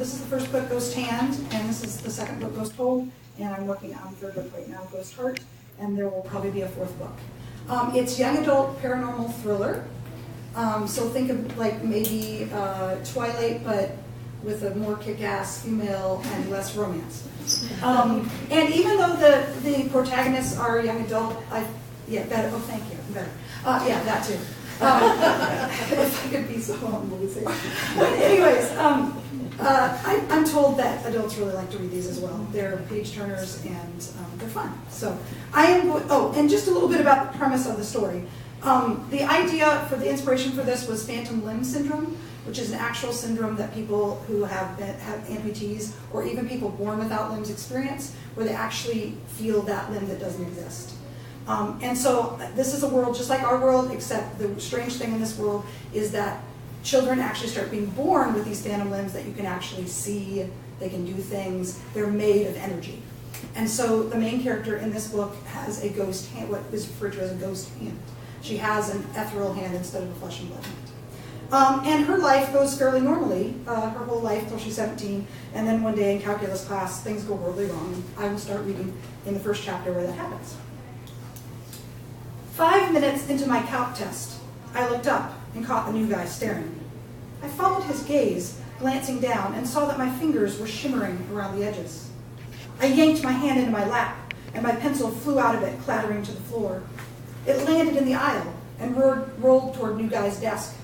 this is the first book, Ghost Hand, and this is the second book, Ghost Hole, and I'm working on the third book right now, Ghost Heart, and there will probably be a fourth book. It's young adult paranormal thriller, so think of like maybe Twilight, but with a more kick-ass female and less romance. And even though the protagonists are young adult, better. Oh, thank you, better. Yeah, that too. If I could be so humble to say. But anyways, I'm told that adults really like to read these as well. They're page turners and they're fun. So I am. And just a little bit about the premise of the story. The idea for the inspiration for this was phantom limb syndrome, which is an actual syndrome that people who have amputees or even people born without limbs experience, where they actually feel that limb that doesn't exist. And so this is a world just like our world, except the strange thing in this world is that children actually start being born with these phantom limbs that you can actually see, they can do things, they're made of energy. And so the main character in this book has a ghost hand, what is referred to as a ghost hand. She has an ethereal hand instead of a flesh and blood hand. And her life goes fairly normally, her whole life till she's 17, and then one day in calculus class, things go horribly wrong. I will start reading in the first chapter where that happens. 5 minutes into my calc test, I looked up and caught the new guy staring. I followed his gaze, glancing down, and saw that my fingers were shimmering around the edges. I yanked my hand into my lap, and my pencil flew out of it, clattering to the floor. It landed in the aisle and rolled toward new guy's desk.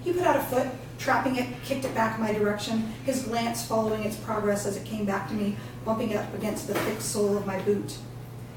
He put out a foot, trapping it, kicked it back in my direction, his glance following its progress as it came back to me, bumping up against the thick sole of my boot.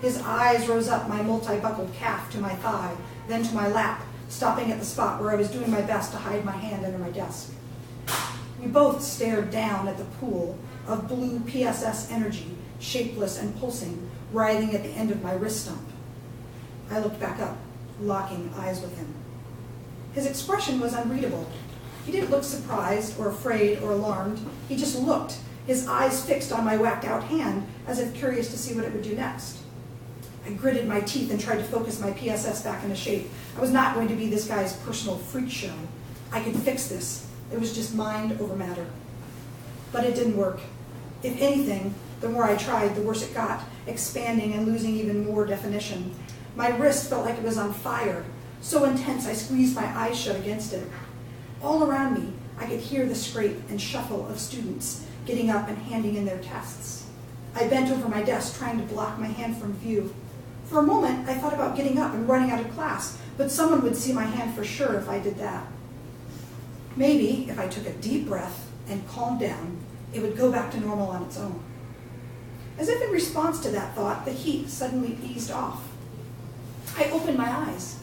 His eyes rose up my multi-buckled calf to my thigh, then to my lap, stopping at the spot where I was doing my best to hide my hand under my desk. We both stared down at the pool of blue PSS energy, shapeless and pulsing, writhing at the end of my wrist stump. I looked back up, locking eyes with him. His expression was unreadable. He didn't look surprised or afraid or alarmed. He just looked, his eyes fixed on my whacked out hand, as if curious to see what it would do next. I gritted my teeth and tried to focus my PSS back into shape. I was not going to be this guy's personal freak show. I could fix this. It was just mind over matter. But it didn't work. If anything, the more I tried, the worse it got, expanding and losing even more definition. My wrist felt like it was on fire, so intense I squeezed my eyes shut against it. All around me, I could hear the scrape and shuffle of students getting up and handing in their tests. I bent over my desk, trying to block my hand from view. For a moment, I thought about getting up and running out of class, but someone would see my hand for sure if I did that. Maybe, if I took a deep breath and calmed down, it would go back to normal on its own. As if in response to that thought, the heat suddenly eased off. I opened my eyes.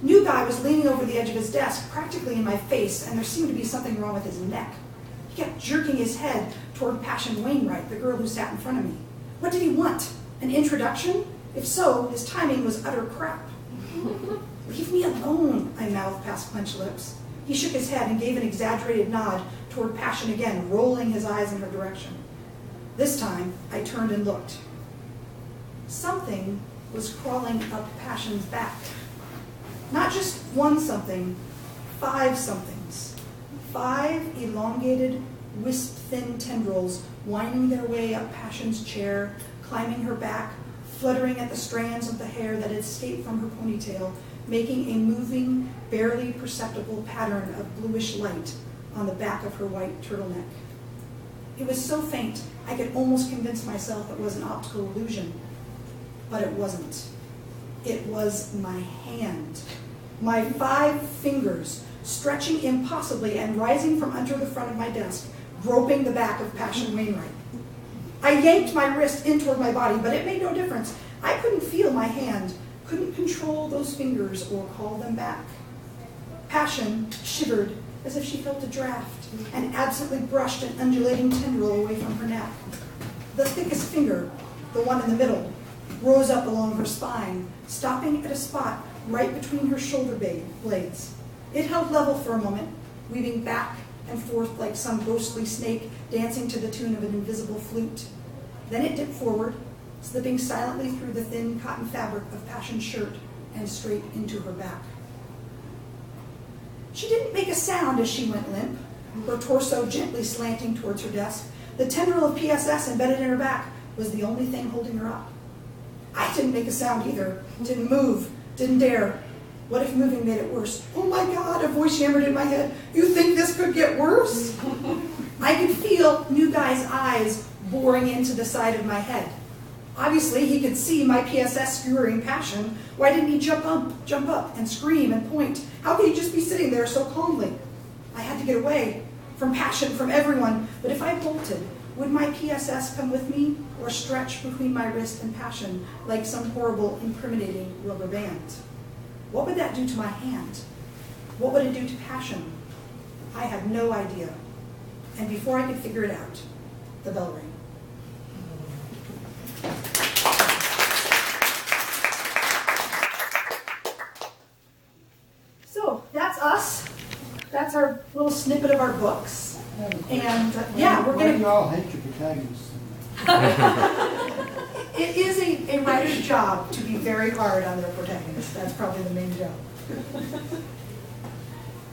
New guy was leaning over the edge of his desk, practically in my face, and there seemed to be something wrong with his neck. He kept jerking his head toward Passion Wainwright, the girl who sat in front of me. What did he want? An introduction? If so, his timing was utter crap. Leave me alone, I mouthed past clenched lips. He shook his head and gave an exaggerated nod toward Passion again, rolling his eyes in her direction. This time, I turned and looked. Something was crawling up Passion's back. Not just one something, 5 somethings. 5 elongated, wisp-thin tendrils winding their way up Passion's chair, climbing her back, fluttering at the strands of the hair that had escaped from her ponytail, making a moving, barely perceptible pattern of bluish light on the back of her white turtleneck. It was so faint, I could almost convince myself it was an optical illusion. But it wasn't. It was my hand. My 5 fingers, stretching impossibly and rising from under the front of my desk, groping the back of Passion Wainwright. I yanked my wrist in toward my body, but it made no difference. I couldn't feel my hand, couldn't control those fingers or call them back. Passion shivered as if she felt a draft and absently brushed an undulating tendril away from her neck. The thickest finger, the one in the middle, rose up along her spine, stopping at a spot right between her shoulder blades. It held level for a moment, weaving back and forth like some ghostly snake dancing to the tune of an invisible flute. Then it dipped forward, slipping silently through the thin cotton fabric of Passion's shirt and straight into her back. She didn't make a sound as she went limp, her torso gently slanting towards her desk. The tendril of PSS embedded in her back was the only thing holding her up. I didn't make a sound either, didn't move, didn't dare. What if moving made it worse? Oh my God, a voice yammered in my head. You think this could get worse? I could feel New Guy's eyes boring into the side of my head. Obviously, he could see my PSS skewering passion. Why didn't he jump up and scream and point? How could he just be sitting there so calmly? I had to get away from passion, from everyone. But if I bolted, would my PSS come with me or stretch between my wrist and passion like some horrible, incriminating rubber band? What would that do to my hand? What would it do to passion? I had no idea. And before I could figure it out, the bell rang. So that's us. That's our little snippet of our books. And yeah, we're going to... Why do you all hate your protagonists? It is a writer's job to be very hard on their protagonist. That's probably the main job.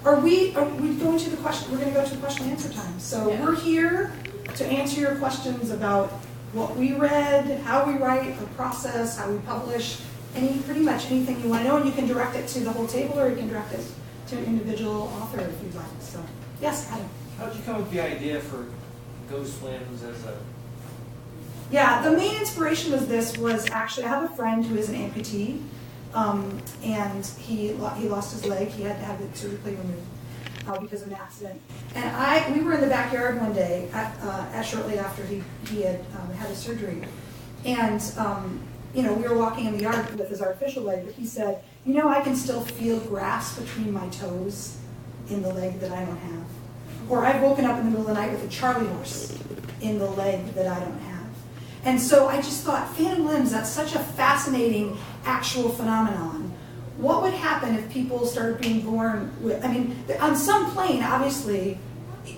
Are we going to the question? We're going to go to the question and answer time. So yeah. We're here to answer your questions about what we read, how we write, the process, how we publish, pretty much anything you want to know. And you can direct it to the whole table, or you can direct it to an individual author if you'd like. So yes, Adam. How did you come up with the idea for Ghost Swims as a... Yeah, the main inspiration was actually, I have a friend who is an amputee, and he lost his leg. He had to have it surgically removed because of an accident. And we were in the backyard one day, shortly after he had had his surgery. And, we were walking in the yard with his artificial leg, but he said, I can still feel grass between my toes in the leg that I don't have. Or I've woken up in the middle of the night with a Charlie horse in the leg that I don't have. And so I just thought, phantom limbs, that's such a fascinating actual phenomenon. What would happen if people started being born with, on some plane, obviously,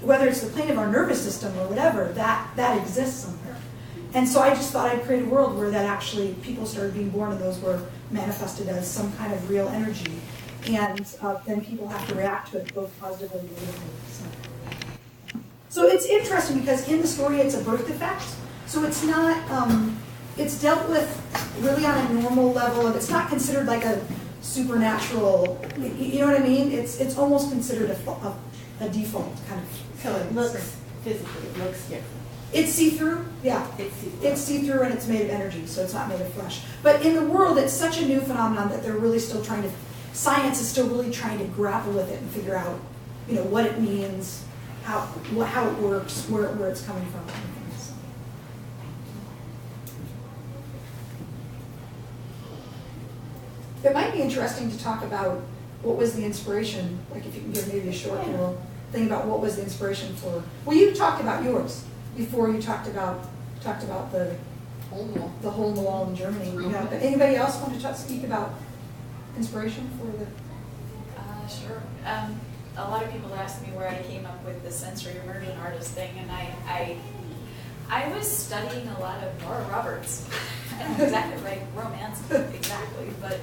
whether it's the plane of our nervous system or whatever, that exists somewhere. And so I just thought I'd create a world where that actually people started being born and those were manifested as some kind of real energy. And then people have to react to it both positively and negatively. So it's interesting because in the story it's a birth defect. So it's not, it's dealt with really on a normal level, and it's not considered like a supernatural, you know what I mean? It's almost considered a default kind of killer. It looks physically, it looks different. It's see-through? Yeah. It's see-through and it's made of energy, so it's not made of flesh. But in the world, it's such a new phenomenon that they're really still science is still really trying to grapple with it and figure out, what it means, how it works, where it's coming from. It might be interesting to talk about what was the inspiration, like if you can give maybe a short little thing about what was the inspiration for. Well, you talked about yours before. You talked about the hole in the wall in Germany. Mm-hmm. But anybody else want to speak about inspiration for the? Sure. A lot of people ask me where I came up with the sensory immersion artist thing, and I was studying a lot of Nora Roberts. I don't know exactly right romance exactly, but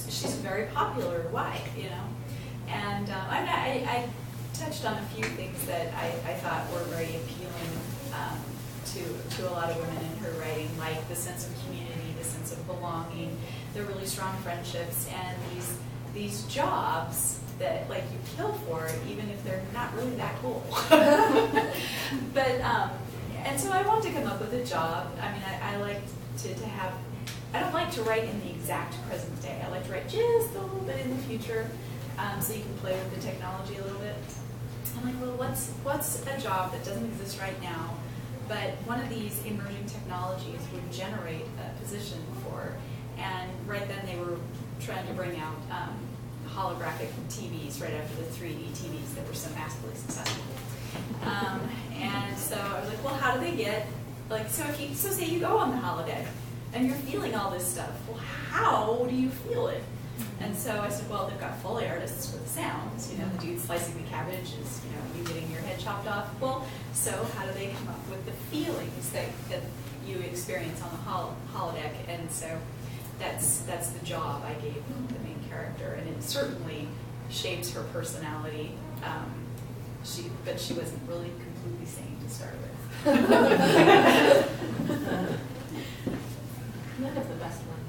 she's very popular. Why, And I touched on a few things that I thought were very appealing to a lot of women in her writing, like the sense of community, the sense of belonging, the really strong friendships, and these jobs that you kill for, even if they're not really that cool. But and so I wanted to come up with a job. I like to have. I don't like to write in the exact present day. I like to write just a little bit in the future, so you can play with the technology a little bit. I'm like, well, what's a job that doesn't exist right now, but one of these emerging technologies would generate a position for? And right then they were trying to bring out holographic TVs right after the 3D TVs that were so massively successful. And so I was like, well, how do they get, so say you go on the holodeck and you're feeling all this stuff. Well, how do you feel it? And so I said, well, they've got Foley artists for the sounds. The dude slicing the cabbage is, you getting your head chopped off. Well, so how do they come up with the feelings that you experience on the holodeck? And so that's the job I gave the main character, and it certainly shapes her personality but she wasn't really completely sane to start with. None of the best ones.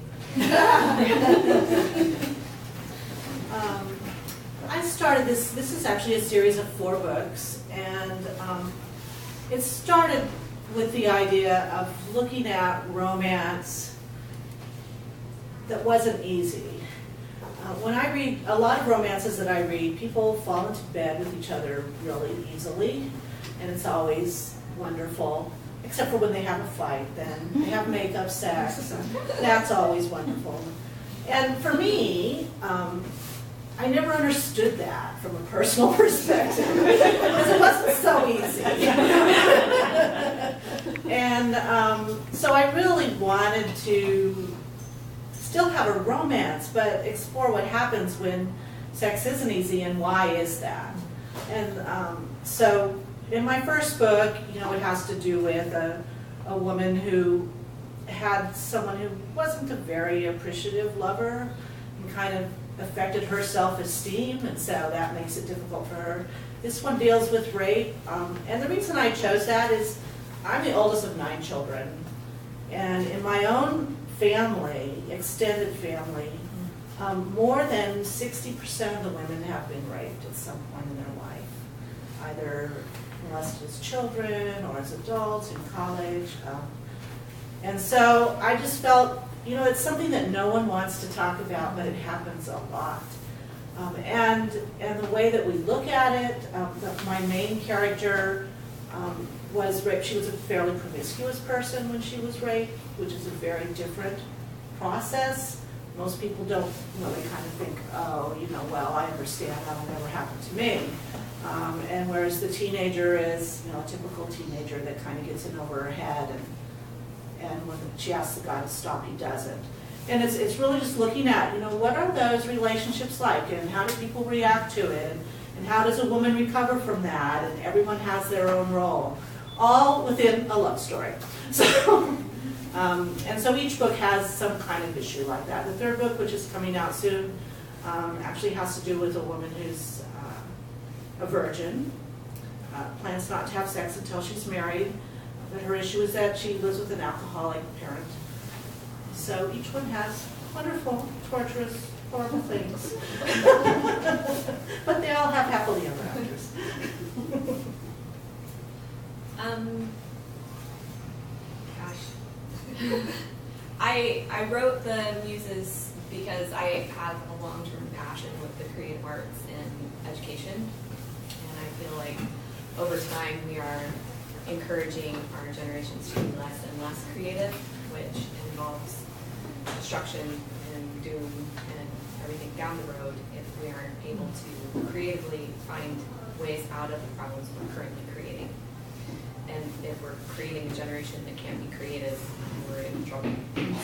I started this is actually a series of 4 books, and it started with the idea of looking at romance that wasn't easy. When I read, a lot of romances that I read, people fall into bed with each other really easily, and it's always wonderful, except for when they have a fight, then they have makeup sex, and that's always wonderful. And for me, I never understood that from a personal perspective, because it wasn't so easy. And so I really wanted to still have a romance, but explore what happens when sex isn't easy and why is that. And so in my first book, it has to do with a woman who had someone who wasn't a very appreciative lover and kind of affected her self-esteem, and so that makes it difficult for her. This one deals with rape, and the reason I chose that is I'm the oldest of 9 children, and in my own family, extended family, more than 60% of the women have been raped at some point in their life, either molested as children or as adults in college. And so I just felt, it's something that no one wants to talk about, but it happens a lot. And the way that we look at it, my main character was raped. She was a fairly promiscuous person when she was raped, which is a very different process. Most people don't really kind of think, oh, well, I understand, that'll never happen to me. And whereas the teenager is, a typical teenager that kind of gets in over her head, and when she asks the guy to stop, he doesn't. And it's really just looking at, what are those relationships like, and how do people react to it, and how does a woman recover from that, and everyone has their own role, all within a love story. So, and so each book has some kind of issue like that. The third book, which is coming out soon, actually has to do with a woman who's a virgin, plans not to have sex until she's married, but her issue is that she lives with an alcoholic parent. So each one has wonderful, torturous, horrible things. But they all have happily ever afters. I wrote the Muses because I have a long-term passion with the creative arts and education, and I feel like over time we are encouraging our generations to be less and less creative, which involves destruction and doom and everything down the road if we aren't able to creatively find ways out of the problems we're currently creating. And if we're creating a generation that can't be creative, we're in trouble.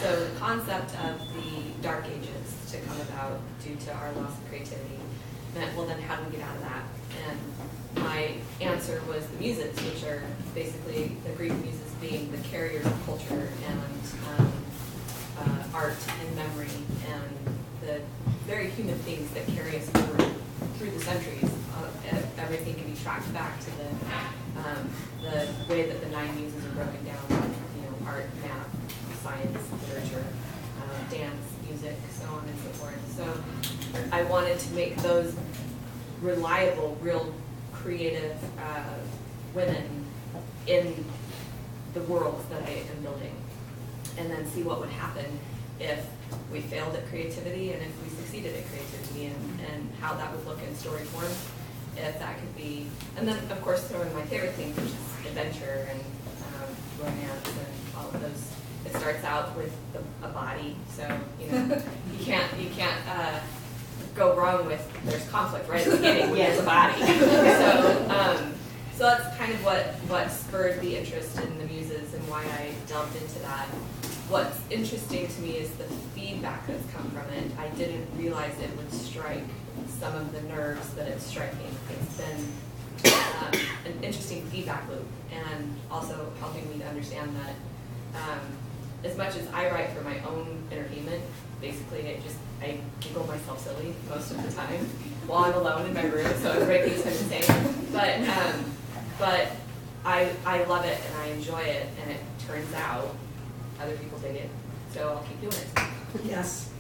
So the concept of the dark ages to come about due to our loss of creativity meant, well, then how do we get out of that? And my answer was the Muses, which are basically the Greek Muses being the carriers of culture and art and memory and the very human things that carry us forward through the centuries. Everything can be tracked back to the way that the 9 Muses are broken down: art, math, science, literature, dance, music, so on and so forth. So I wanted to make those reliable, real creative women in the worlds that I am building, and then see what would happen if we failed at creativity and if we succeeded at creativity, and how that would look in story form, if that could be, and then of course throw in my favorite things, which is adventure and romance and all of those. It starts out with a body, so you can't go wrong with, there's conflict right at the beginning when there's a body. So that's kind of what spurred the interest in the Muses and why I delved into that. What's interesting to me is the feedback that's come from it. I didn't realize it would strike some of the nerves that it's striking. It's been an interesting feedback loop, and also helping me to understand that as much as I write for my own entertainment, basically I giggle myself silly most of the time while I'm alone in my room, so I write things I'm saying. But I love it and I enjoy it, and it turns out other people dig it, so I'll keep doing it. Yes.